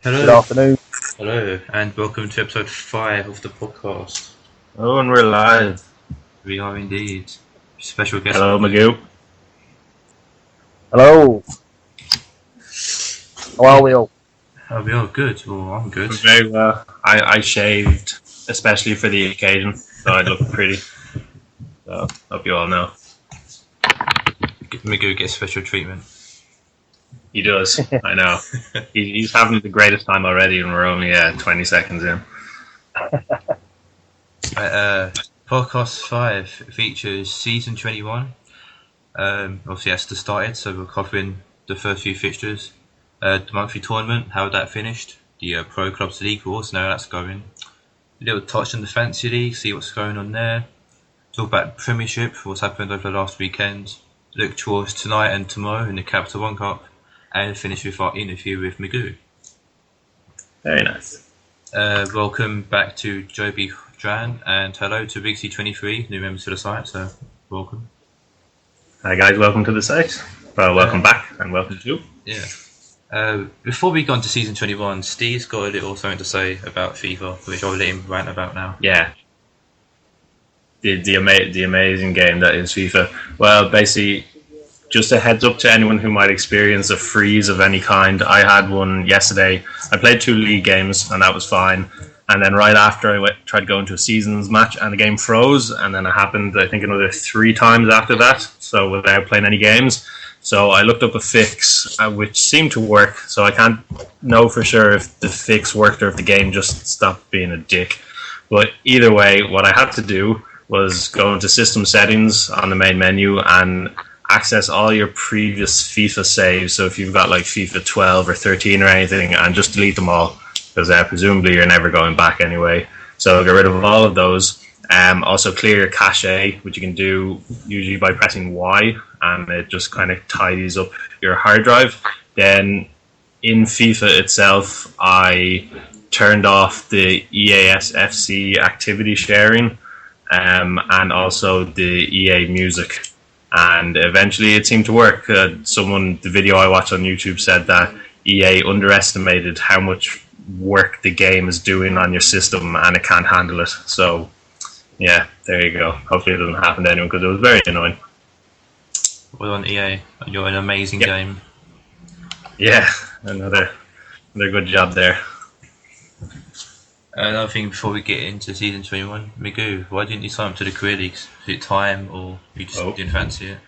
Hello, Good afternoon. hello, and welcome to episode 5 of the podcast. Oh, and we're live. We are indeed. Special guest. Hello, Magoo. Hello. How are we all? We are good. Oh, I'm good. Very well. I shaved especially for the occasion, so I look pretty. So, hope you all know. Magoo gets special treatment. He does, I know. He's having the greatest time already, and we're only 20 seconds in. Podcast 5 features season 21. Obviously, that's just started, so we're covering the first few fixtures. The monthly tournament, how that finished. The Pro Clubs League Wars, now that's going. A little touch on the Fantasy League, see what's going on there. Talk about premiership, what's happened over the last weekend. Look towards tonight and tomorrow in the Capital One Cup. And finish with our interview with Magoo. Very nice. Welcome back to Joby Dran, and hello to BC23, new members to the site, so welcome. Hi guys, welcome to the site. Well, welcome back, and welcome to. Yeah. Before we go on to season 21, Steve's got a little something to say about FIFA, which I'll let him rant about now. Yeah. The amazing game that is FIFA. Well, basically, just a heads up to anyone who might experience a freeze of any kind. I had one yesterday. I played 2 league games, and that was fine. And then right after, I tried to go into a seasons match, and the game froze. And then it happened, I think, another 3 times after that, so without playing any games. So I looked up a fix, which seemed to work. So I can't know for sure if the fix worked or if the game just stopped being a dick. But either way, what I had to do was go into system settings on the main menu and access all your previous FIFA saves. So if you've got like FIFA 12 or 13 or anything, and just delete them all, because presumably you're never going back anyway. So get rid of all of those. Also clear your cache, which you can do usually by pressing Y, and it just kind of tidies up your hard drive. Then in FIFA itself, I turned off the EASFC activity sharing, and also the EA music. And eventually it seemed to work. The video I watched on YouTube said that EA underestimated how much work the game is doing on your system, and it can't handle it. So, yeah, there you go. Hopefully it doesn't happen to anyone, because it was very annoying. Well done, EA. You're an amazing game. Yeah, another good job there. Another thing before we get into season 21, Magoo, why didn't you sign up to the career leagues? Was it time, or you just didn't fancy it?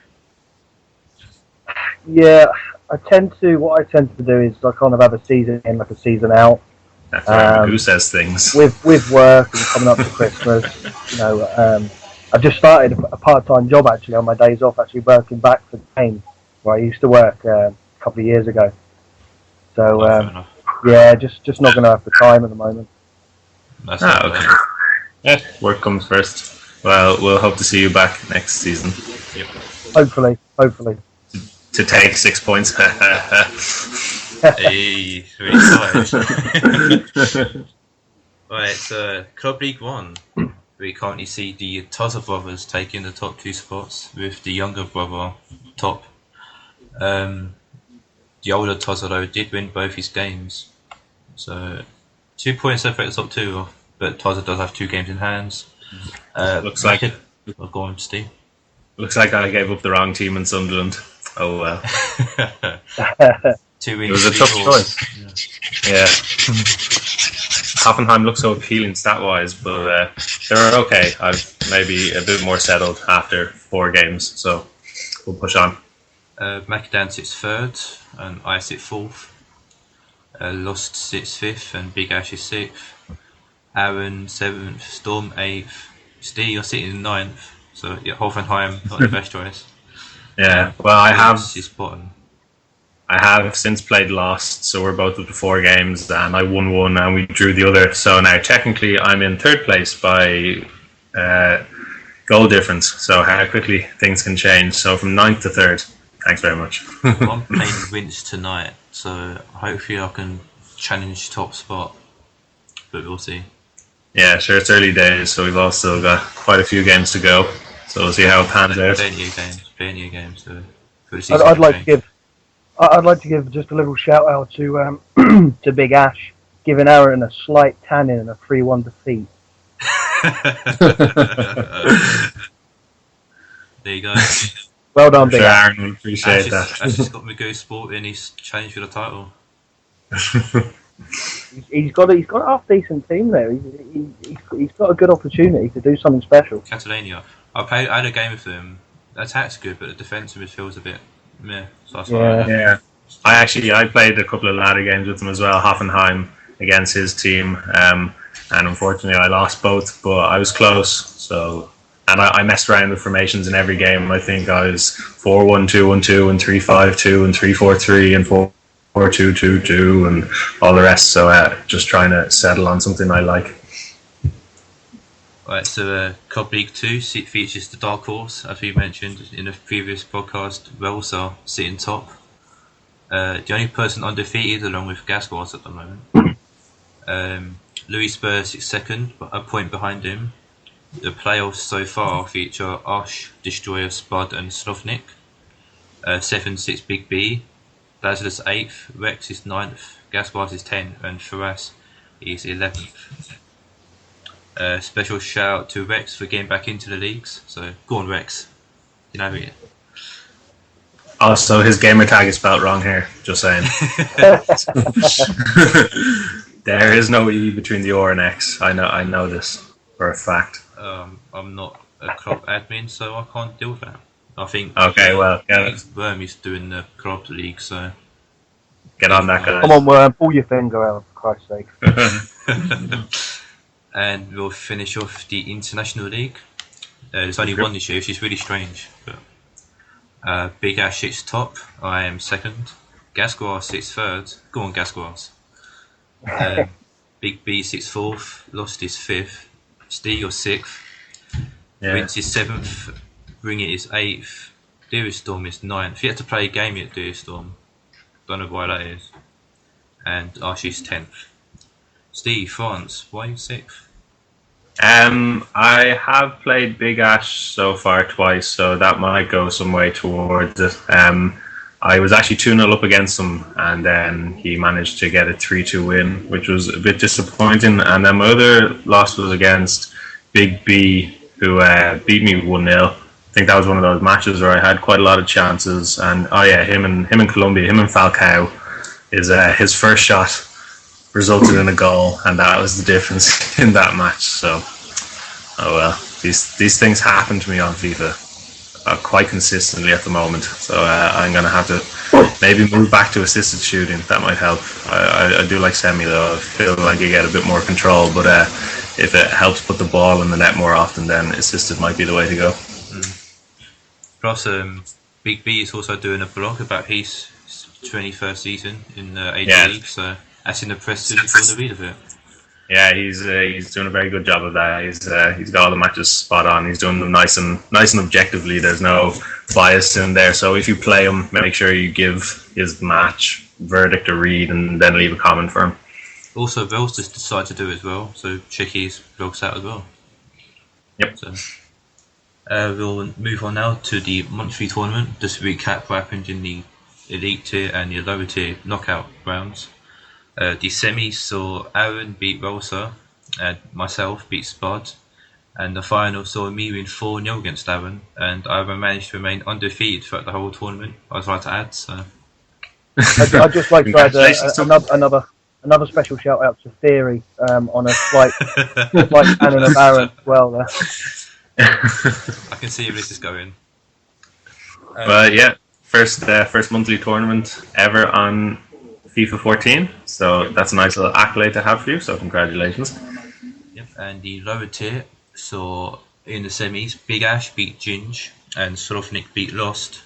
Yeah, what I tend to do is I kind of have a season in, like a season out. That's right, who says things. With work and coming up to Christmas, I've just started a part-time job actually on my days off, actually working back for the game where I used to work a couple of years ago. So, yeah, just not going to have the time at the moment. That's okay. Yeah, work comes first. Well, we'll hope to see you back next season. Yep. Hopefully. To take 6 points. Hey, very excited. Right, so Club League 1. We currently see the Tozza brothers taking the top 2 spots, with the younger brother top. The older Tozza, though, did win both his games. So 2 points separate the top 2, but Tozza does have 2 games in hands. Looks like go on, Steve. Looks like I gave up the wrong team in Sunderland. Oh well. 2 wins. It was a tough choice. Yeah. Hoffenheim looks so appealing stat-wise, but they're okay. I've maybe a bit more settled after 4 games, so we'll push on. Macadam sits 3rd, and I sit 4th. Lost sits 5th, and Big Ash is 6th. Aaron 7th, Storm 8th. Steve, you're sitting in 9th, so yeah, Hoffenheim not the best choice. Yeah, well, I have since played Lost, so we're both up to 4 games, and I won 1 and we drew the other. So now technically I'm in 3rd place by goal difference. So how quickly things can change. So from 9th to 3rd. Thanks very much. I'm playing Winch tonight, so hopefully I can challenge top spot, but we'll see. Yeah, sure, it's early days, so we've all still got quite a few games to go. So we'll see how it pans out. Plenty of games. So I'd like to give I'd like to give just a little shout out to to Big Ash, giving Aaron a slight tanning and a 3-1 defeat. There you go. Well done, I'm Big sure Ash. Aaron will appreciate that. Ash has got Magoo Sport in his challenge for the title. He's got a half decent team there. He's got a good opportunity to do something special. Catalonia. I had a game with them. The attack's good, but the defensive midfield's a bit meh. So I Yeah. Yeah, I played a couple of ladder games with him as well, Hoffenheim against his team, and unfortunately I lost both, but I was close. So, and I messed around with formations in every game. I think I was 4-1-2-1-2 and 3-5-2 and 3-4-3 and 4-2-2-2 and all the rest. So just trying to settle on something I like. Right, so Club League 2 features the Dark Horse, as we mentioned in a previous podcast. Welser sitting top. The only person undefeated along with Gasquas at the moment. Louis Spurs is second, but a point behind him. The playoffs so far feature Osh, Destroyer, Spud and Slovnik. 7th, 6th, Big B. Lazarus 8th, Rex is 9th, Gasquas is 10th and Faras is 11th. Special shout out to Rex for getting back into the leagues. So go on, Rex. You know it. Also, his gamer tag is spelled wrong here. Just saying. There is no E between the O and X. I know this for a fact. I'm not a club admin, so I can't deal with that. I think. Okay, well, I think Worm is doing the club league, so get on that, guy. Come on, Worm, pull your finger out, for Christ's sake. And we'll finish off the International League. There's only one this year, which is really strange. But Big Ash sits top. I am second. Gasquas sits third. Go on, Gasquas. Big B sits fourth. Lost is fifth. Ste, you're sixth. Yeah. Rinse is seventh. Bring It is eighth. Dearest Storm is ninth. If you had to play a game at Dearest Storm, don't know why that is. And Archie's 10th. Steve, France, why are you 6th? I have played Big Ash so far twice, so that might go some way towards it. I was actually 2-0 up against him, and then he managed to get a 3-2 win, which was a bit disappointing. And then my other loss was against Big B, who beat me 1-0. I think that was one of those matches where I had quite a lot of chances. And him and Colombia, him and Falcao, is his first shot resulted in a goal, and that was the difference in that match. So, oh well, these things happen to me on FIFA quite consistently at the moment. So I'm going to have to maybe move back to assisted shooting. That might help. I do like semi though. I feel like you get a bit more control, but if it helps put the ball in the net more often, then assisted might be the way to go. Plus, Big B is also doing a blog about his 21st season in the AG League, so that's in the press soon for the read of it. Yeah, he's doing a very good job of that. He's got all the matches spot on. He's doing them nice and objectively. There's no bias in there. So if you play him, make sure you give his match verdict a read and then leave a comment for him. Also, Vels just decided to do it as well, so check his blogs out as well. Yep. So, we'll move on now to the monthly tournament. Just to recap what happened in the elite tier and the lower tier knockout rounds. The semis saw Aaron beat Rosa and myself beat Spud, and the final saw me win 4-0 against Aaron, and I managed to remain undefeated throughout the whole tournament. I was like to add, so I'd just like to add another special shout out to Theory on a slight tanning of Aaron as well there. I can see where this is going. But yeah, first monthly tournament ever on FIFA 14, so that's a nice little accolade to have for you, so congratulations. Yep, and the lower tier saw in the semis Big Ash beat Ginge and Slovnik beat Lost,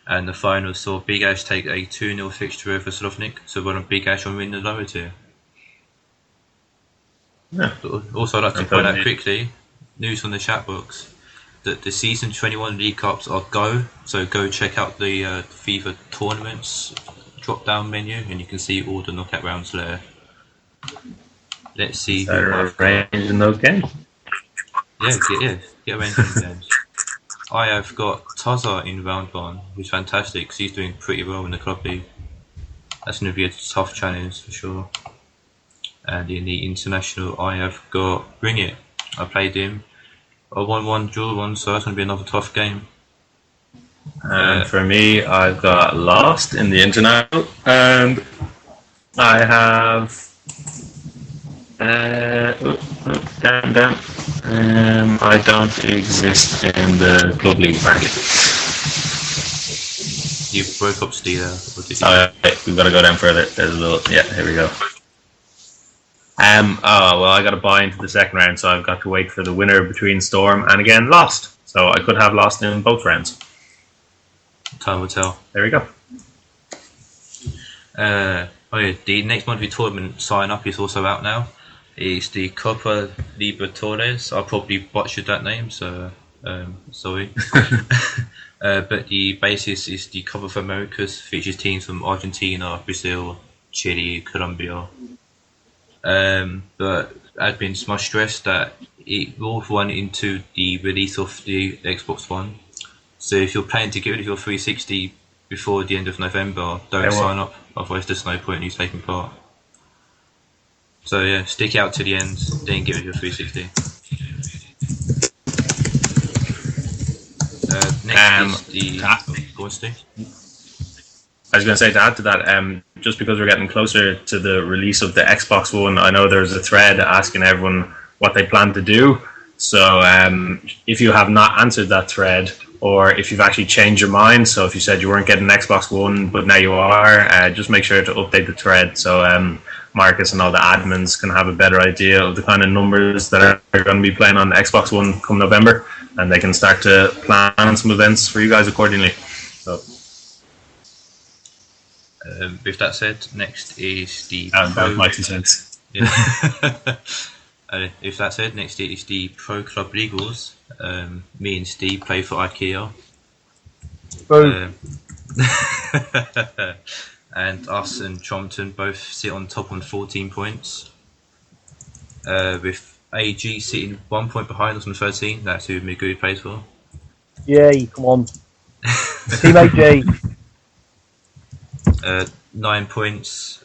and the final saw Big Ash take a 2-0 fixture over Slovnik, so well on Big Ash on win the lower tier. Yeah. But also I'd like to point out quickly, news from the chat box, that the Season 21 League Cups are go, so go check out the FIFA tournaments drop down menu and you can see all the knockout rounds there. Let's see who I've got. Arranging those games. Yeah, get arranging the games. I have got Tozza in round 1, who's fantastic because he's doing pretty well in the club league. That's going to be a tough challenge for sure. And in the international, I have got Bring It. I played him. I won 1, draw 1, so that's going to be another tough game. And for me, I've got Lost in the international, and I have. Damn. I don't exist in the club league bracket. You broke up Ste there. We've got to go down further. There's a little. Yeah, here we go. Well, I got to buy into the second round, so I've got to wait for the winner between Storm and again Lost. So I could have Lost in both rounds. Time will tell. There we go. The next monthly tournament sign up is also out now. It's the Copa Libertadores. I probably butchered that name, so sorry. But the basis is the Copa of Americas, features teams from Argentina, Brazil, Chile, Colombia. But I've been much stressed that it will run into the release of the Xbox One. So if you're planning to get rid of your 360 before the end of November, don't sign up, otherwise there's no point in you taking part. So yeah, stick out to the end, then get rid of your 360. Next is the... Go on, Steve. I was going to say, to add to that, just because we're getting closer to the release of the Xbox One, I know there's a thread asking everyone what they plan to do. So if you have not answered that thread, or if you've actually changed your mind, so if you said you weren't getting an Xbox One, but now you are, just make sure to update the thread so Marcus and all the admins can have a better idea of the kind of numbers that are going to be playing on the Xbox One come November, and they can start to plan some events for you guys accordingly. So. With that said, next is the... That makes sense. Yeah. If that said, next is the Pro Club Legals. Me and Steve play for IKEA. And us and Trompton both sit on top on 14 points. With AG sitting 1 point behind us on 13. That's who Magoo plays for. Yay, come on. Team AG. 9 points.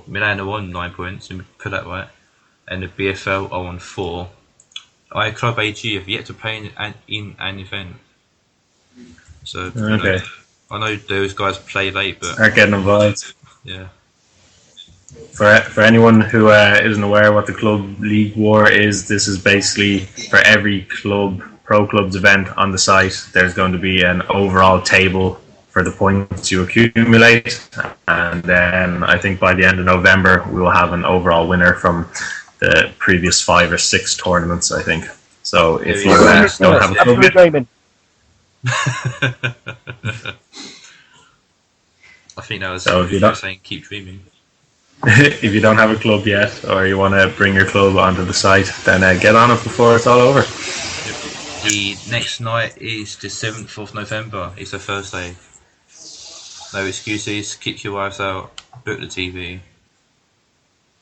Milan are on 9 points, and put that right. And the BFL are on 4. Club AG have yet to play in an event. So okay. I know those guys play late, but aren't getting involved. Yeah. For anyone who isn't aware what the club league war is, this is basically for every pro club's event on the site. There's going to be an overall table for the points you accumulate, and then I think by the end of November we will have an overall winner from the previous 5 or 6 tournaments, I think. So if you don't have a club yet, I think that was saying keep dreaming. If you don't have a club yet, or you want to bring your club onto the site, then get on it before it's all over. The next night is the 7th of November. It's a Thursday. No excuses, kick your wives out, book the TV.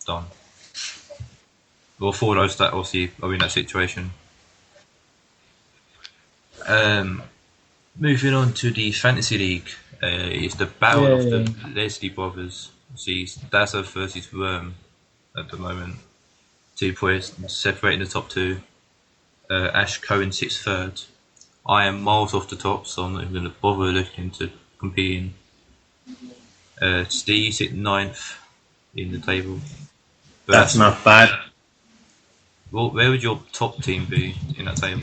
Done. Well, for those that obviously are in that situation. Moving on to the Fantasy League, it's the battle of the Leslie brothers. See, Dazza versus Worm at the moment. 2 points separating the top 2. Ash Cohen sits 3rd. I am miles off the top, so I'm not even going to bother looking to competing. Steve sits 9th in the table. But that's not bad. Well, where would your top team be in that table?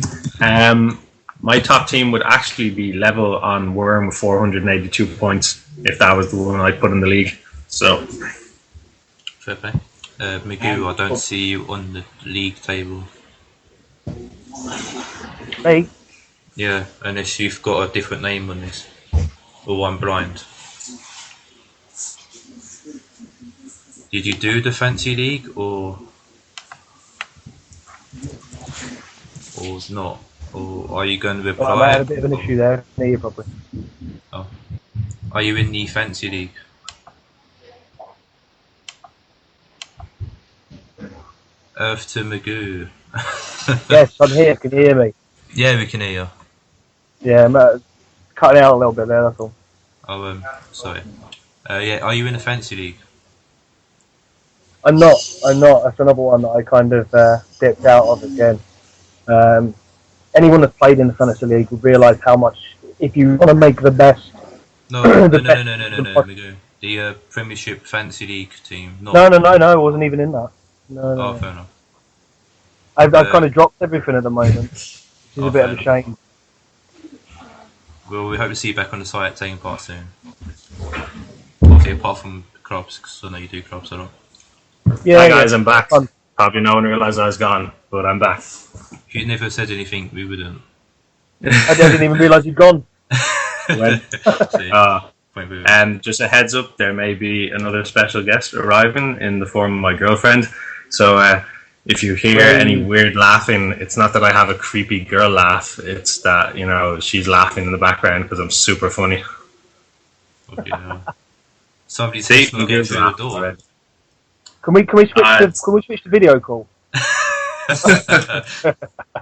My top team would actually be level on Worm with 482 points if that was the one I put in the league. So, fair play. Magoo, I don't see you on the league table. Me? Yeah, unless you've got a different name on this, or I'm blind. Did you do the Fancy League or not? Or are you going to reply? Well, I had a bit of an issue there. Me, probably. Oh. Are you in the Fancy League? Earth to Magoo. Yes, I'm here. Can you hear me? Yeah, we can hear you. Yeah, cutting it out a little bit there. That's all. Oh, sorry. Yeah, are you in the fantasy league? I'm not. That's another one that I kind of dipped out of again. Anyone that's played in the fantasy league will realise how much. If you want to make the best, No, the best. Magoo. The Premiership Fantasy League team. Not. No. I wasn't even in that. No. Fair enough. I've kind of dropped everything at the moment, which is a bit of a shame. Well, we hope to see you back on the site taking part soon. Obviously, apart from clubs, because I know you do clubs a lot. Yeah, Hi guys, I'm back. Probably no one realised I was gone, but I'm back. If you never said anything, we wouldn't. I didn't even realise you'd gone. When? Just a heads up, there may be another special guest arriving in the form of my girlfriend. So if you hear any weird laughing, it's not that I have a creepy girl laugh. It's that she's laughing in the background because I'm super funny. Okay, somebody's not getting through the door. Already. Can we switch to video call?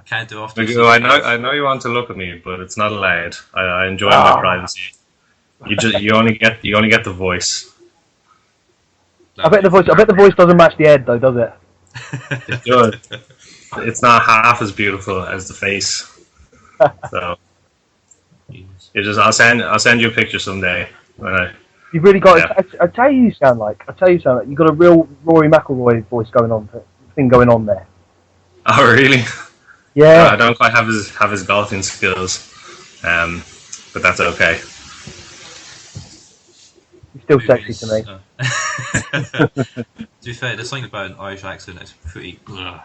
Can't do after. I know you want to look at me, but it's not allowed. I enjoy my privacy. You only get the voice. I bet the voice doesn't match the head though, does it? It does. It's not half as beautiful as the face. So I'll send you a picture someday. You've really got. Yeah. I tell you sound like. You've got a real Rory McIlroy voice going on there. Oh really? Yeah. I don't quite have his golfing skills, but that's okay. He's still sexy to me. To be fair, there's something about an Irish accent that's pretty. I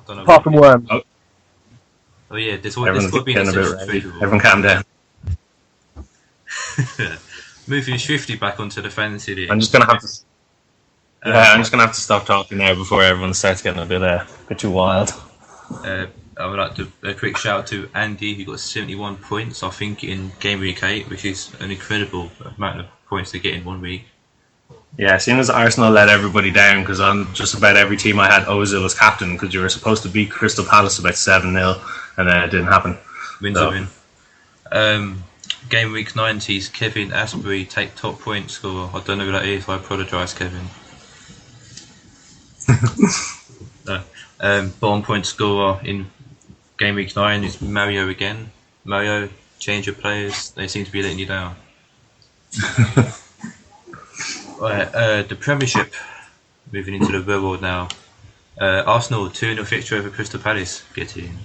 don't know. Apart from worms. Oh yeah, there's got to be an exception. Everyone calm down. Moving swiftly back onto the fantasy league. I'm just gonna have to stop talking now before everyone starts getting a bit too wild. I would like to a quick shout out to Andy, who got 71 points, I think, in game week 8, which is an incredible amount of points to get in 1 week. Yeah, as soon as Arsenal let everybody down, because on just about every team I had Ozil as captain, because you were supposed to beat Crystal Palace about 7-0, and then it didn't happen. Wins a win. Game week 90's Kevin Asbury take top point scorer. I don't know who that is, I apologise, Kevin. No. Bottom point scorer in game week 9 is Mario again. Mario, change your players, they seem to be letting you down. The Premiership, moving into the real world now. Arsenal 2-0 fixture over Crystal Palace, getting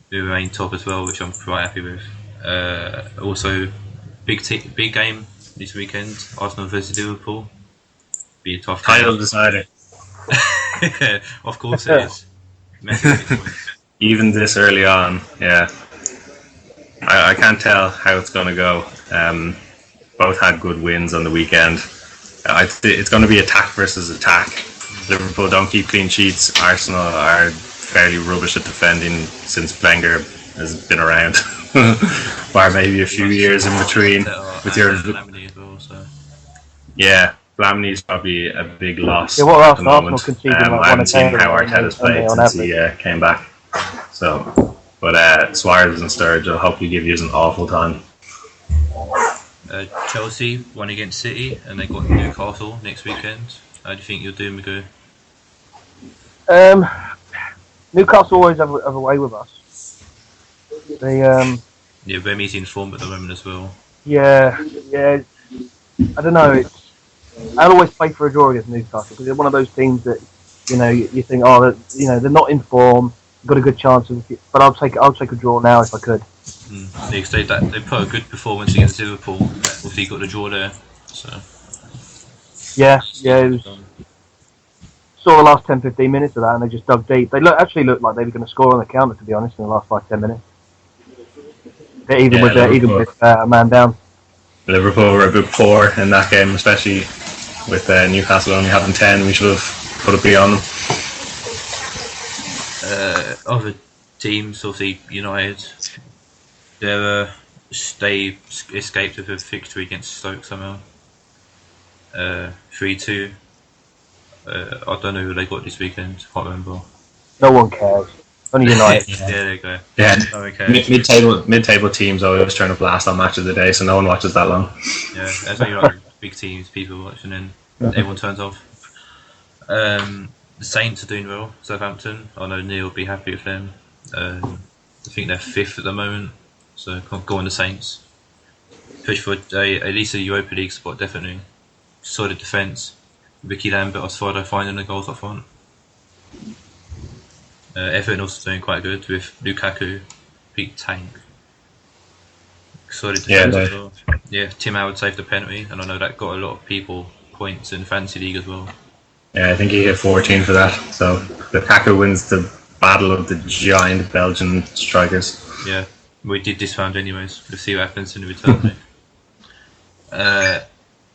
we remain top as well, which I'm quite happy with. Also, big game this weekend, Arsenal versus Liverpool. Be a tough title decider. Of course it is. Even this early on, yeah. I can't tell how it's going to go. Both had good wins on the weekend. It's going to be attack versus attack. Liverpool don't keep clean sheets. Arsenal are fairly rubbish at defending since Wenger has been around. Or maybe a few years in between. With your yeah, Blamney's probably a big loss at the moment. I haven't seen how Arteta's played since he came back. So, but Suarez and Sturridge will hopefully give you an awful time. Chelsea won against City, and they got Newcastle next weekend. How do you think you'll do, Magoo? Newcastle always have a way with us. They yeah, Remy's in form at the moment as well. Yeah. I don't know. I'd always play for a draw against Newcastle because they're one of those teams that you think, they're not in form, got a good chance of, but I'll take a draw now if I could. They put a good performance against Liverpool. Obviously, got the draw there. So yeah, it was, saw the last 10-15 minutes of that, and they just dug deep. They actually looked like they were going to score on the counter, to be honest, in the last 5-10 minutes. Even with a man down. Liverpool were a bit poor in that game, especially with Newcastle only having 10. We should have put it beyond them. Other teams, obviously United, they escaped with a victory against Stoke somehow. 3-2. I don't know who they got this weekend. Can't remember. No one cares. Only United. Yeah, there you go. Yeah, Oh, okay. mid-table teams always trying to blast on match of the day, so no one watches that long. Yeah, there's only like big teams, people watching, and everyone turns off. The Saints are doing well. Southampton. I know Neil will be happy with them. I think they're 5th at the moment, so go on the Saints. Push for at least a Europa League spot, definitely. Solid defence. Ricky Lambert, Osvaldo finding the goals up front. Everton also doing quite good with Lukaku, big tank. Solid defence as well. Yeah, Tim Howard saved the penalty, and I know that got a lot of people points in Fantasy League as well. Yeah, I think he hit 14 for that. So Lukaku wins the battle of the giant Belgian strikers. Yeah, we did this round anyways. We'll see what happens in the return.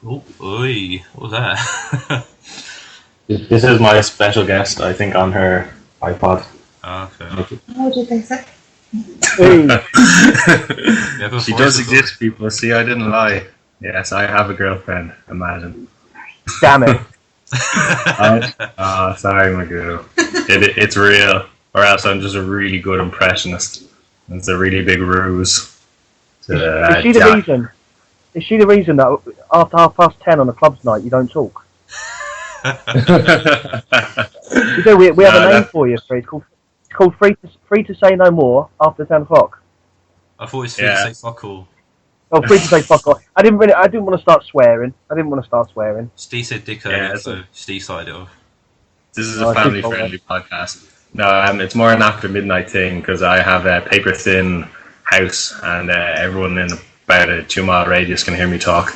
What was that? This is my special guest, I think, on her iPod. Ah, fair enough. What do you think, sir? She does exist, people. See, I didn't lie. Yes, I have a girlfriend. Imagine. Damn it. Sorry, Magoo. It's real. Or else I'm just a really good impressionist. It's a really big ruse. Is she the reason? Is she the reason that after 10:30 on a club's night you don't talk? You know, we have a name for you. It's called free to say no more after 10 o'clock. I thought it was free to say fuck all. Oh, free to say fuck off. I didn't want to start swearing. Steve said dick so Steve started it off. This is a family-friendly podcast. No, it's more an after midnight thing because I have a paper-thin house and everyone in about a 2-mile radius can hear me talk.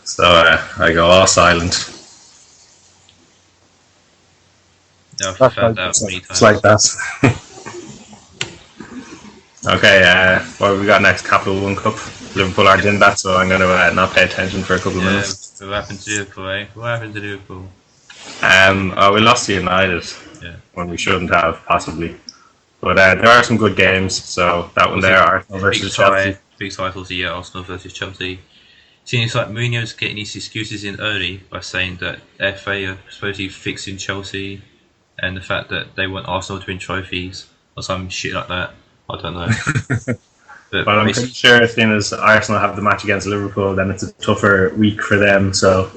So I go all silent. Yeah, I've found out many times. It's like that. Okay, what have we got next? Capital One Cup. Liverpool aren't in that, so I'm going to not pay attention for a couple of minutes. What happened to Liverpool, eh? What happened to Liverpool? We lost to United when we shouldn't have, possibly. But there are some good games, so that one there, Arsenal versus Chelsea. Big titles, yeah, Arsenal versus Chelsea. Seems like Mourinho's getting his excuses in early by saying that FA are supposedly fixing Chelsea and the fact that they want Arsenal to win trophies or some shit like that. I don't know. But well, I'm pretty sure as soon as Arsenal have the match against Liverpool, then it's a tougher week for them. So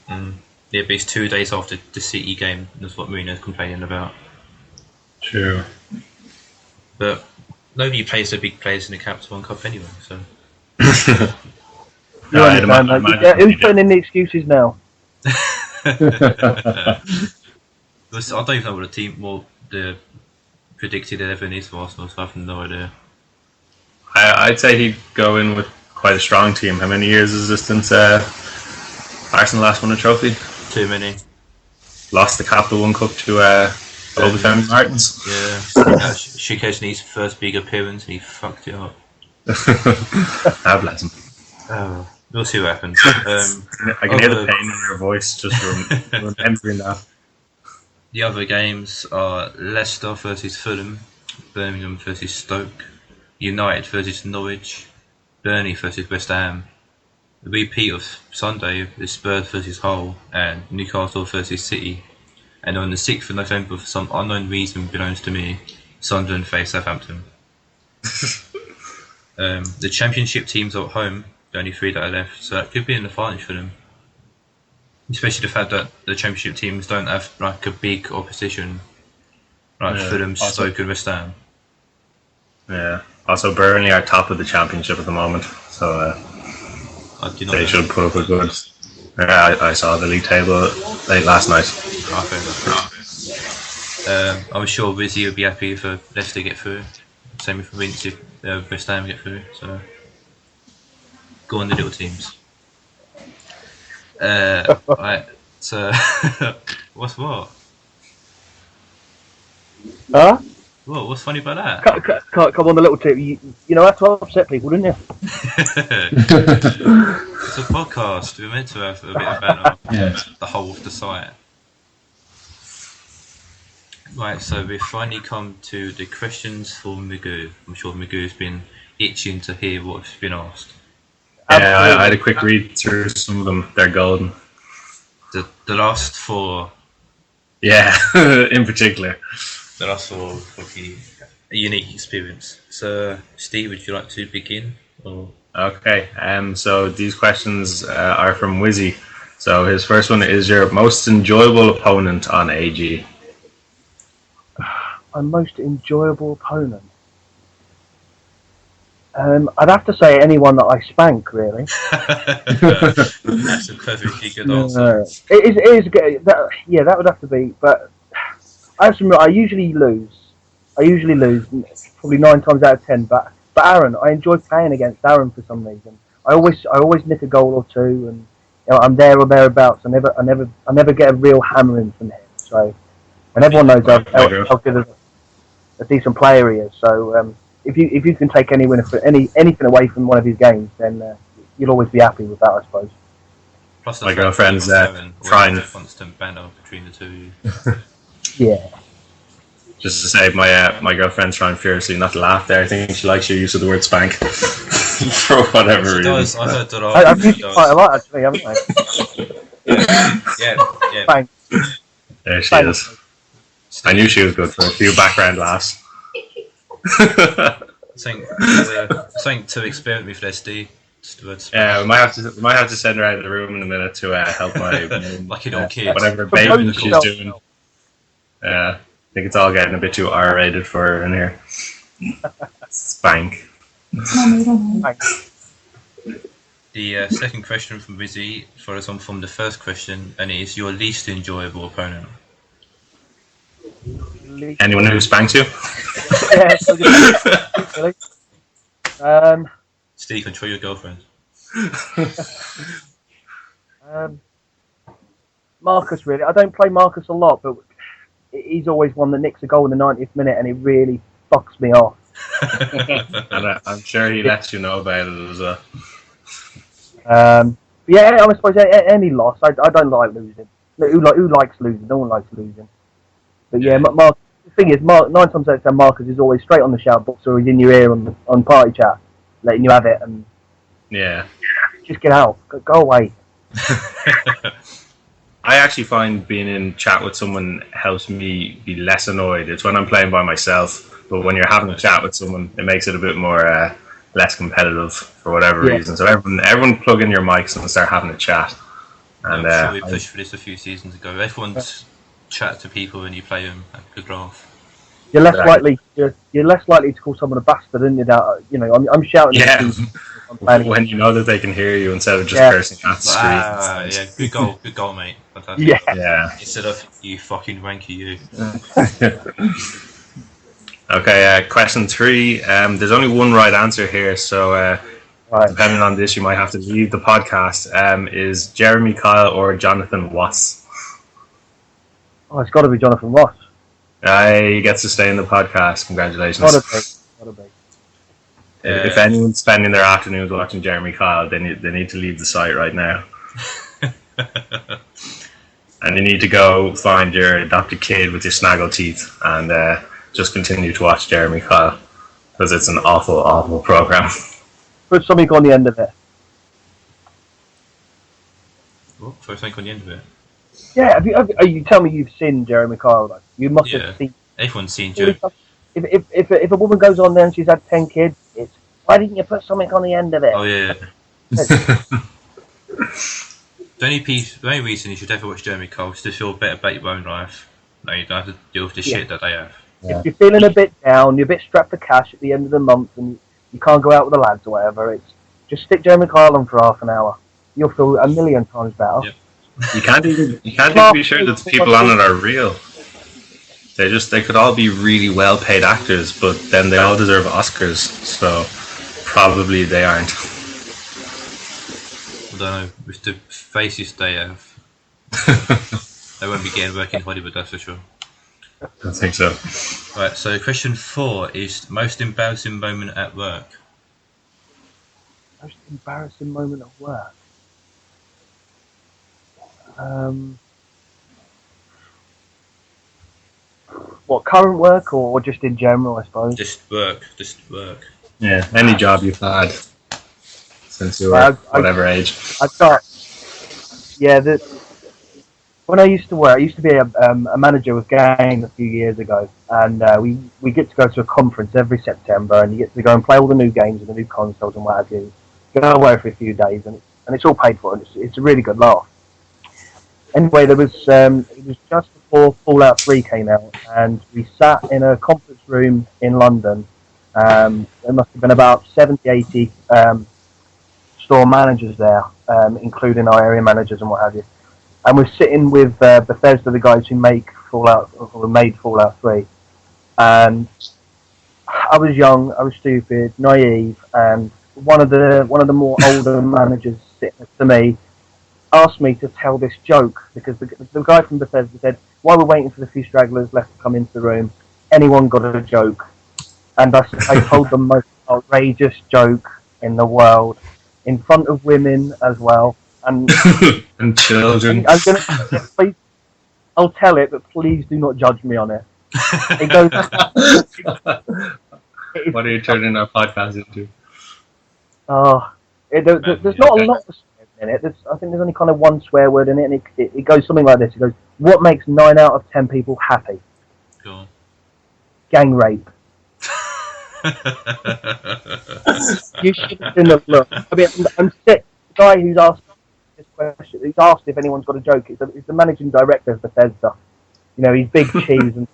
yeah, but it's 2 days after the City game. That's what Mourinho's complaining about. True. But nobody plays the big players in the Capital One Cup anyway, so. Who's putting in the excuses now? I don't even know what the predicted 11 is for Arsenal, so I have no idea. I'd say he'd go in with quite a strong team. How many years is this since Arsenal last won a trophy? Too many. Lost the Capital One Cup to Oberfemi Martins. Yeah. Szczesny's first big appearance and he fucked it up. God bless him. Oh, we'll see what happens. I can hear the pain in your voice just remembering that. The other games are Leicester versus Fulham, Birmingham versus Stoke, United versus Norwich, Burnley versus West Ham. The repeat of Sunday is Spurs versus Hull and Newcastle versus City. And on the 6th of November, for some unknown reason belongs to me, Sunderland face Southampton. The Championship teams are at home, the only 3 that are left, so that could be an advantage for them. Especially the fact that the Championship teams don't have like a big opposition, like Fulham, Stoke and West Ham. Yeah. Also, Burnley are top of the Championship at the moment, so they should put up a good. I saw the league table late last night. I'm sure Rizzy will be happy if Leicester get through. Same if Vince if West Ham get through. So go on the little teams. Right. So what's what? Huh? What? What's funny about that? Come on, the little tip. You know how to upset people, didn't you? It's a podcast. We're meant to have a bit of banter. The whole of the site. Right, so we've finally come to the questions for Magoo. I'm sure Magoo's been itching to hear what's been asked. Yeah, I had a quick read through some of them. They're golden. The last 4. Yeah, in particular. The last 4 fucking a unique experience. So, Steve, would you like to begin? Or Okay. So these questions are from Wizzy. So his first one is your most enjoyable opponent on AG. My most enjoyable opponent. I'd have to say anyone that I spank, really. that's a perfectly good answer. It is good. That would have to be. But I have to admit, I usually lose. Probably 9 times out of 10. But Aaron, I enjoy playing against Aaron for some reason. I always nick a goal or two, and I'm there or thereabouts. I never get a real hammering from him. So, and everyone knows how good a decent player he is. So, if you can take anything away from one of his games, then you'll always be happy with that, I suppose. Plus, my girlfriend's trying constant banter between the two of you. Yeah. Just to say, my girlfriend's trying furiously not to laugh there. I think she likes your use of the word spank for whatever reason. Does. I heard that. I've used it quite a lot, actually, haven't I? Yeah. Spank. There she is. I knew she was good for a few background laughs. Something to experiment with there, Steve. Yeah, we might have to send her out of the room in a minute to help my like an old kid. whatever baby she's doing. I think it's all getting a bit too R-rated for her in here. Spank. The second question from Rizzy follows on from the first question, and it is your least enjoyable opponent. Anyone who spanks you? Yeah. Steve, control your girlfriend. Marcus, really. I don't play Marcus a lot, but he's always one that nicks a goal in the 90th minute, and it really fucks me off. And I'm sure he lets you know about it as well. Yeah, I suppose any loss. I don't like losing. Who likes losing? No one likes losing. But yeah, Mark. The thing is, 9 times out of 10, Marcus is always straight on the shout box, or he's in your ear on party chat, letting you have it, and just get out, go away. I actually find being in chat with someone helps me be less annoyed. It's when I'm playing by myself, but when you're having a chat with someone, it makes it a bit more less competitive for whatever reason. So everyone plug in your mics and start having a chat. And I'm sure we pushed for this a few seasons ago. Everyone's chat to people when you play them at good laugh. You're less likely. You're less likely to call someone a bastard, aren't you? That I'm shouting. Yeah. When you know that they can hear you instead of just cursing at the screen. Yeah, good goal, mate. Fantastic. Yeah. Instead of you fucking wanky you. Okay, question 3. There's only one right answer here, so depending on this, you might have to leave the podcast. Is Jeremy Kyle or Jonathan Watts? Oh, it's got to be Jonathan Ross. He gets to stay in the podcast. Congratulations. Gotta be. If anyone's spending their afternoons watching Jeremy Kyle, they need to leave the site right now. And you need to go find your adopted kid with your snaggle teeth and just continue to watch Jeremy Kyle, because it's an awful, awful program. Put something on the end of it. What? Put something on the end of it? Yeah, you tell me you've seen Jeremy Kyle, though. You must have seen. Everyone's seen Jeremy. If a woman goes on there and she's had 10 kids, it's why didn't you put something on the end of it? Oh yeah. The only reason you should ever watch Jeremy Kyle is to feel better about your own life. No, you don't have to deal with the shit that they have. If you're feeling a bit down, you're a bit strapped for cash at the end of the month, and you can't go out with the lads or whatever, it's just stick Jeremy Kyle on for half an hour. You'll feel a million times better. Yep. You can't even be sure that the people on it are real. They could all be really well paid actors, but then they all deserve Oscars, so probably they aren't. I don't know, with the faces they have, they won't be getting work in Hollywood, that's for sure. I think so. Right, so question 4 is most embarrassing moment at work. Most embarrassing moment at work? What, current work or just in general, I suppose? Just work. Yeah, any job you've had since you were whatever age. I've got, when I used to work, I used to be a manager with Game a few years ago, and we get to go to a conference every September, and you get to go and play all the new games and the new consoles and what have you. Go away for a few days, and it's all paid for, and it's a really good laugh. Anyway, it was just before Fallout 3 came out, and we sat in a conference room in London. There must have been about 70, 80 store managers there, including our area managers and what have you. And we're sitting with Bethesda, the guys who make Fallout or made Fallout 3. And I was young, I was stupid, naive, and one of the more older managers sitting next to me asked me to tell this joke because the guy from Bethesda said, while we're waiting for the few stragglers left to come into the room, anyone got a joke? And I told the most outrageous joke in the world, in front of women as well. And, and children. I'll tell it, but please do not judge me on it. It goes. What are you turning our podcast into? There's not a lot of swears in it. I think there's only kind of one swear word in it, and it goes something like this. It goes, "What makes 9 out of 10 people happy? Go on. Gang rape." You should have seen the look. I mean, I'm sick. The guy who's asked this question, who's asked if anyone's got a joke, is the managing director of Bethesda. You know, he's big cheese, and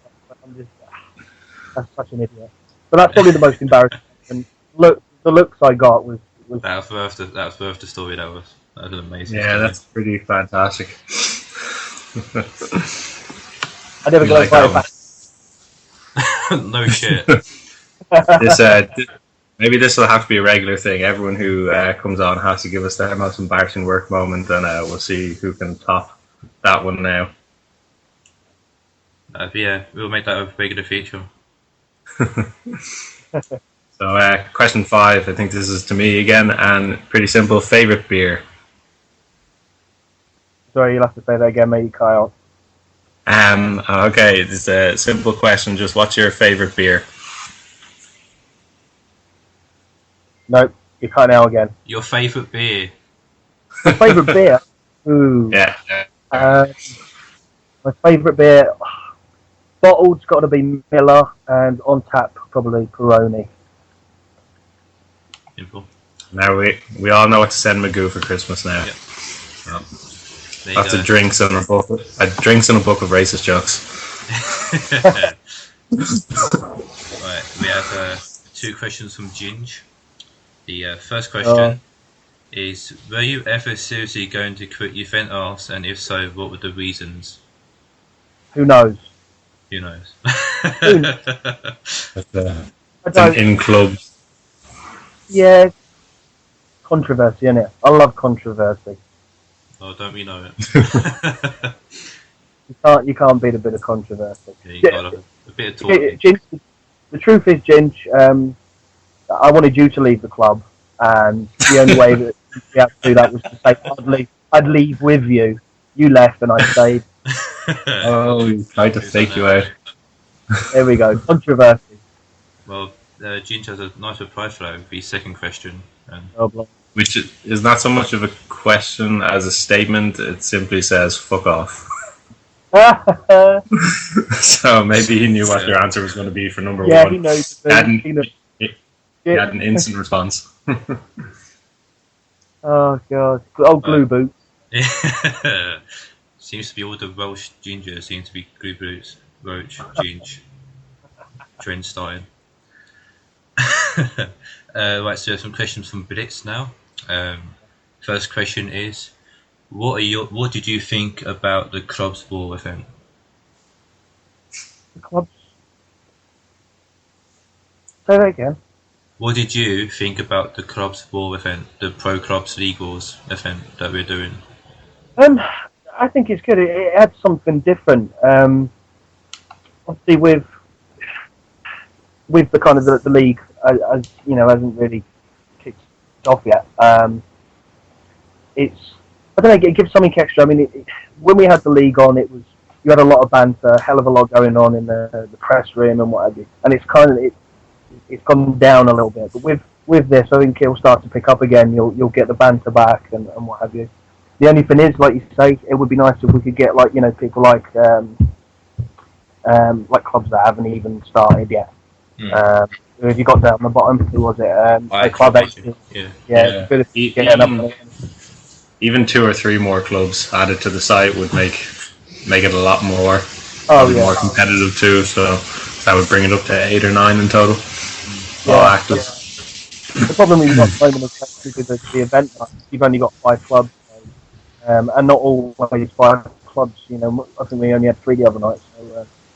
I'm just, that's such an idiot. But that's probably the most embarrassing. And the looks I got was that was worth the story. That was an amazing. Yeah, story. that's pretty fantastic. I never got invited back. No shit. Maybe this will have to be a regular thing. Everyone who comes on has to give us their most embarrassing work moment, and we'll see who can top that one now. Yeah, we'll make that a regular feature. So, question 5. I think this is to me again, and pretty simple. Favorite beer? Sorry, you'll have to say that again, mate, Kyle. Okay, it's a simple question. Just what's your favorite beer? Nope, you can't now again. Your favourite beer? My favourite beer? Ooh. Yeah. My favourite beer, bottled's got to be Miller, and on tap probably Peroni. Simple. Now we all know what to send Magoo for Christmas now. Yep. Lots of drinks and a book. Drinks and a book of racist jokes. Right, we have 2 questions from Ginge. The first question is: were you ever seriously going to quit Event Arts, and if so, what were the reasons? Who knows? Who knows? Who knows? In clubs. Yeah, controversy, innit? I love controversy. Oh, don't we know it? You can't beat a bit of controversy. Yeah, you got a bit of talking. Ginge, the truth is, Ginge, I wanted you to leave the club, and the only way that you had to do that was to say I'd leave with you. You left, and I stayed. Oh, he tried to fake you out. There we go, controversy. Well, Ginge has a nice reply for that with the second question. Which is not so much of a question as a statement. It simply says "fuck off." So maybe he knew what your answer was going to be for number 1. Yeah, he knows. He had an instant response. Oh god! Oh, glue boots. Seems to be all the Welsh ginger seem to be glue boots. Roach, Ginge, trend starting. Right, so some questions from Blitz now. First question is: what did you think about the club's ball event? The clubs. Say that again. What did you think about the club's ball event, the Pro Clubs Legals event that we're doing? I think it's good. It adds something different. Obviously, with the kind of the league, as you know, hasn't really kicked off yet. It's I don't know. It gives something extra. I mean, when we had the league on, you had a lot of banter, hell of a lot going on in the press room and what have you. And it's kind of it's gone down a little bit. But with this, I think it'll start to pick up again. You'll get the banter back and what have you. The only thing is, like you say, it would be nice if we could get like people like clubs that haven't even started yet. Who have you got down the bottom? Who was it? Club 8. Yeah. Good if you get even 2 or 3 more clubs added to the site would make it a lot more. More competitive too. So that would bring it up to 8 or 9 in total. All active. Yeah. The problem you've got at the moment is because of the event, you've only got 5 clubs, and not always 5 clubs. I think we only had 3 the other night.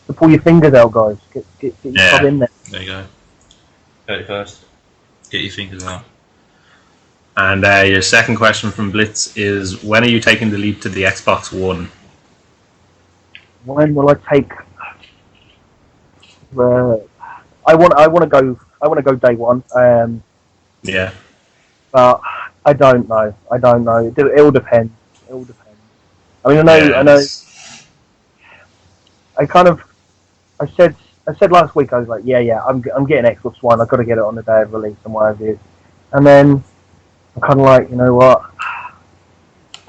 So pull your fingers out, guys. Get your club in there. There you go. 31st. Get your fingers out. And your second question from Blitz is: when are you taking the leap to the Xbox One? When will I take? I want to go day one. Yeah. But I don't know. It all depends. I mean, I know. I said last week, I was like, I'm getting Xbox One. I've got to get it on the day of release and whatever it is. And then I'm kind of like, you know what?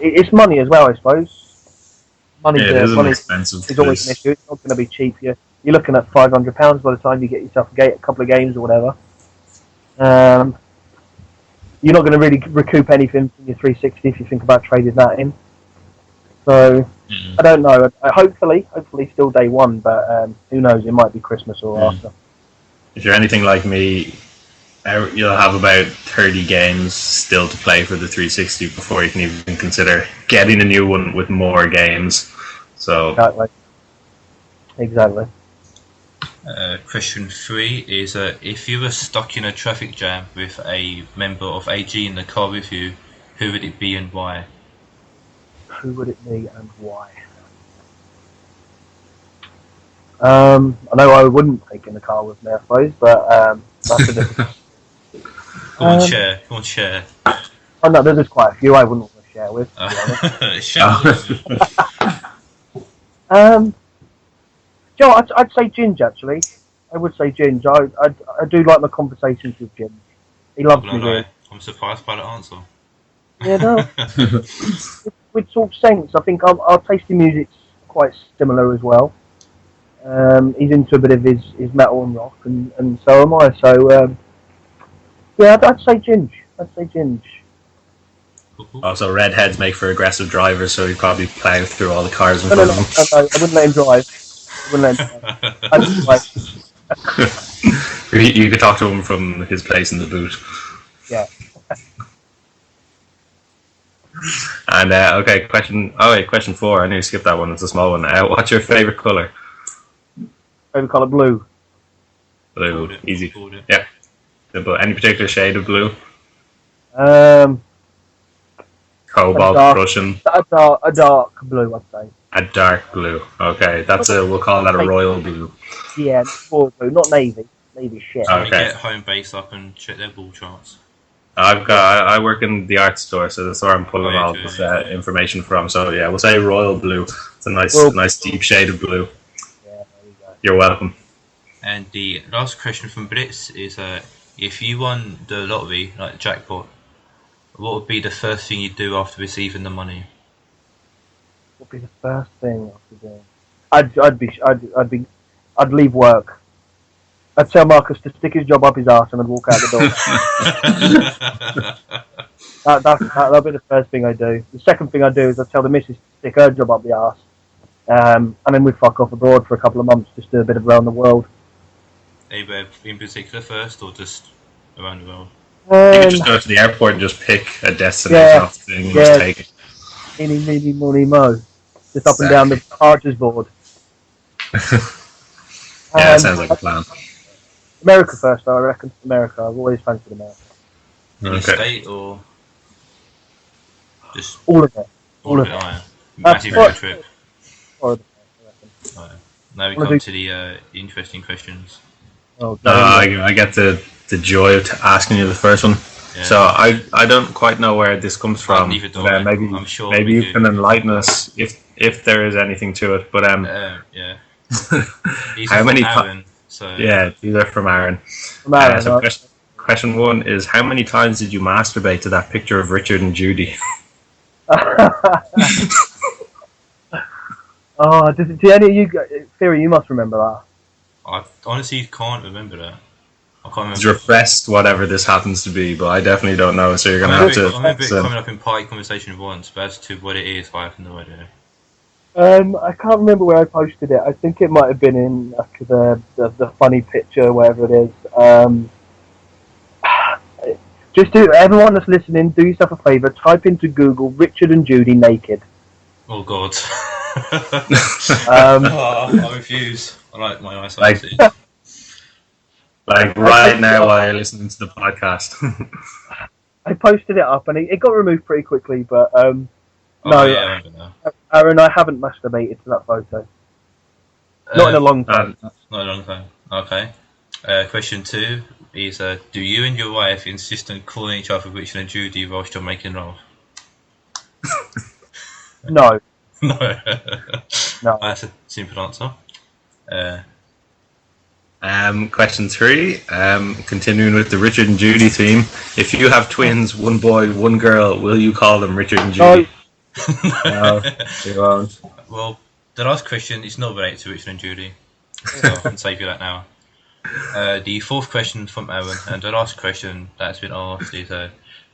It's money as well, I suppose. Money expensive. Is always an issue. It's not going to be cheap. You're looking at £500 by the time you get yourself a couple of games or whatever. You're not going to really recoup anything from your 360 if you think about trading that in. So I don't know. Hopefully still day one, but who knows? It might be Christmas or after. If you're anything like me, you'll have about 30 games still to play for the 360 before you can even consider getting a new one with more games. So exactly. Question 3 is: if you were stuck in a traffic jam with a member of AG in the car with you, who would it be and why? Who would it be and why? I know I wouldn't take in the car with me, I suppose, but that's a different. Come on, share. Oh no, there's quite a few I wouldn't want to share with. To be honest. Joe, I'd say Ginge actually. I would say Ginge. I do like my conversations with Ginge. He loves me. Really. I'm surprised by the answer. Yeah, no. With talk sense, I think our taste in music's quite similar as well. He's into a bit of his metal and rock, and so am I. So I'd say Ginge. Also, redheads make for aggressive drivers, so he'd probably plow through all the cars in No, front of him. I wouldn't let him drive. You could talk to him from his place in the boot. Yeah. And okay, question 4. I knew you skipped that one. It's a small one. What's your favorite color? Favorite color, blue. Blue, easy. Yeah. Any particular shade of blue? Cobalt, Russian. A dark blue, I'd say. A dark blue. Okay, we'll call that a royal blue. Yeah, royal blue, not navy. Navy shit. So we get home base up and check their ball charts. I work in the art store, so that's where I'm pulling all this information from. So yeah, we'll say royal blue. It's a nice deep shade of blue. Yeah, there you go. You're welcome. And the last question from Blitz is: if you won the lottery, like the jackpot, what would be the first thing you'd do after receiving the money? What would be the first thing after doing? I'd leave work. I'd tell Marcus to stick his job up his arse and I'd walk out the door. That'll be the first thing I do. The second thing I do is I tell the missus to stick her job up the arse, and then we fuck off abroad for a couple of months, just do a bit of around the world. Anywhere in particular first, or just around the world? You could just go to the airport and just pick a destination off the thing and just take it. Eeny, meeny, miny, mo. Just up and down the Archer's board. Yeah, that sounds like a plan. America first, though, I reckon. America. I've always fancied America. Any state or just all of it? All of it. Massive road trip. All of it, I reckon. Now we come to the interesting questions. I get the joy of asking you the first one. Yeah. So I don't quite know where this comes from. Maybe I'm sure maybe you can enlighten us if there is anything to it. But yeah. How many times? So yeah, these are from Aaron. Question 1 is: how many times did you masturbate to that picture of Richard and Judy? Oh, do any of you, Theory, you must remember that. I honestly can't remember that. I can't It's remember. refreshed whatever this happens to be, but I definitely don't know. So you're gonna I have to. remember it coming up in party conversation once, but as to what it is, I have no idea. I can't remember where I posted it. I think it might have been in like, the funny picture, whatever it is. Just do everyone that's listening, do yourself a favour. Type into Google Richard and Judy naked. Oh God. I refuse. I like my eyesight. Like right now while you're listening to the podcast. I posted it up and it got removed pretty quickly, but no, yeah, I remember now. Aaron, I haven't masturbated to that photo. Not in a long time. Not a long time. Okay. Question 2 is: do you and your wife insist on calling each other Richard and Judy whilst you're making love? No. No. No. That's a simple answer. Question 3. Continuing with the Richard and Judy theme. If you have twins, one boy, one girl, will you call them Richard and Judy? No, you won't. Well, the last question is not related to Richard and Judy, so I can save you that now. The 4th question from Aaron, and the last question that's been asked is: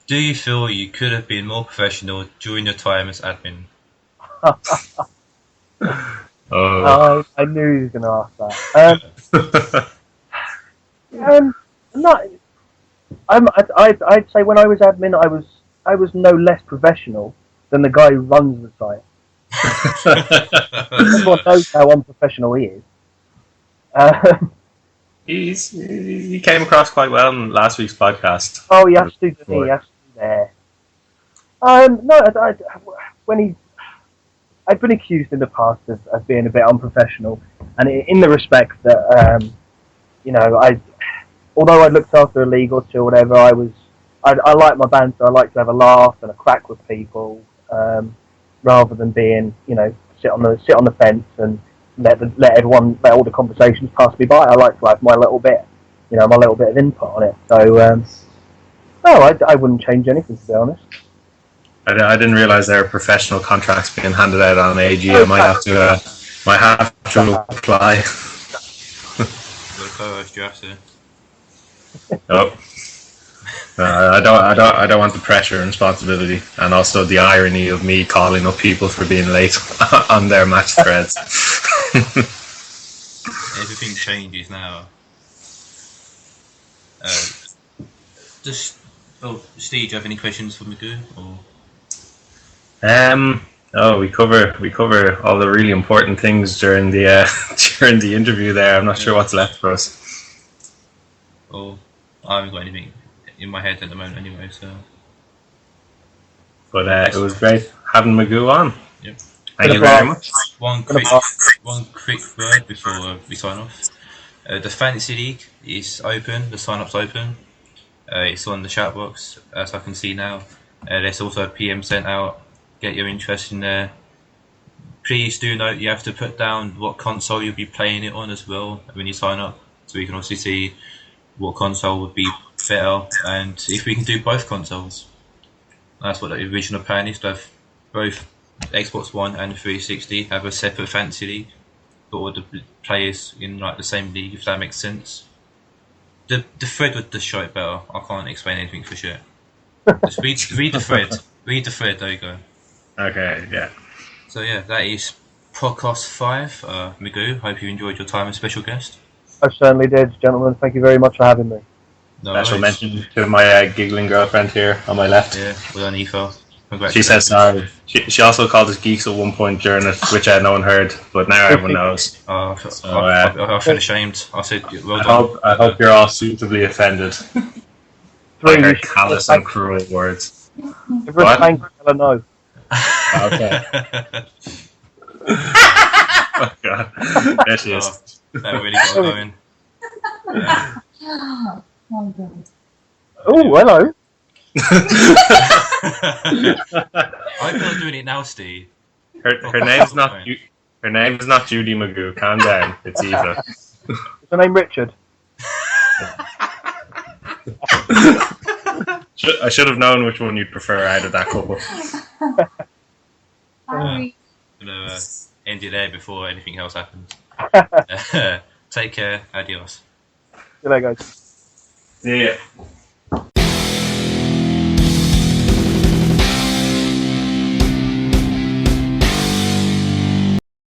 do you feel you could have been more professional during your time as admin? I knew he was going to ask that. I'd say when I was admin, I was no less professional than the guy who runs the site. Everyone knows how unprofessional he is. He came across quite well in last week's podcast. Oh, he has to be. He has to be there. No, I've been accused in the past of being a bit unprofessional, and in the respect that although I looked after a league or two or whatever, I like my banter. I like to have a laugh and a crack with people, rather than being sit on the fence and let all the conversations pass me by. I like to have my little bit of input on it. So no, I wouldn't change anything, to be honest. I didn't realise there were professional contracts being handed out on AG. I might have to apply. Oh. I don't want the pressure and responsibility, and also the irony of me calling up people for being late on their match threads. Everything changes now. Steve, do you have any questions for Magoo? We cover all the really important things during the during the interview there. I'm not sure what's left for us. Well, I haven't got anything in my head at the moment anyway, so. But it was great having Magoo on. Yep. Thank you very much. One quick word before we sign off. The Fantasy League is open. The sign-up's open. It's on the chat box, as I can see now. There's also a PM sent out. Get your interest in there. Please do note you have to put down what console you'll be playing it on as well when you sign up, so we can also see what console would be better, and if we can do both consoles. That's what the original plan is, to have both Xbox One and 360 have a separate fantasy league for all the players in like the same league, if that makes sense. The thread would just show it better. I can't explain anything for sure. Just read the thread. Read the thread, there you go. Okay, yeah. So yeah, that is podcast 5. Magoo, hope you enjoyed your time as special guest. I certainly did, gentlemen. Thank you very much for having me. Special mention to my giggling girlfriend here on my left. Yeah, well done, Aoife. She says sorry. She also called us geeks at one point during it, which no one heard, but now everyone knows. I feel ashamed. I said, well done. I hope you're all suitably offended by her callous and cruel words. Everyone's thank you, no. Okay. Oh God, there she is. That really got going. Oh, hello. I'm not doing it now, Steve. Her name's not Judy Magoo. Calm down. It's Eva. Is her name Richard? I should have known which one you'd prefer out of that couple. I'm gonna end it there before anything else happens. Take care. Adios. Good night, guys. Yeah.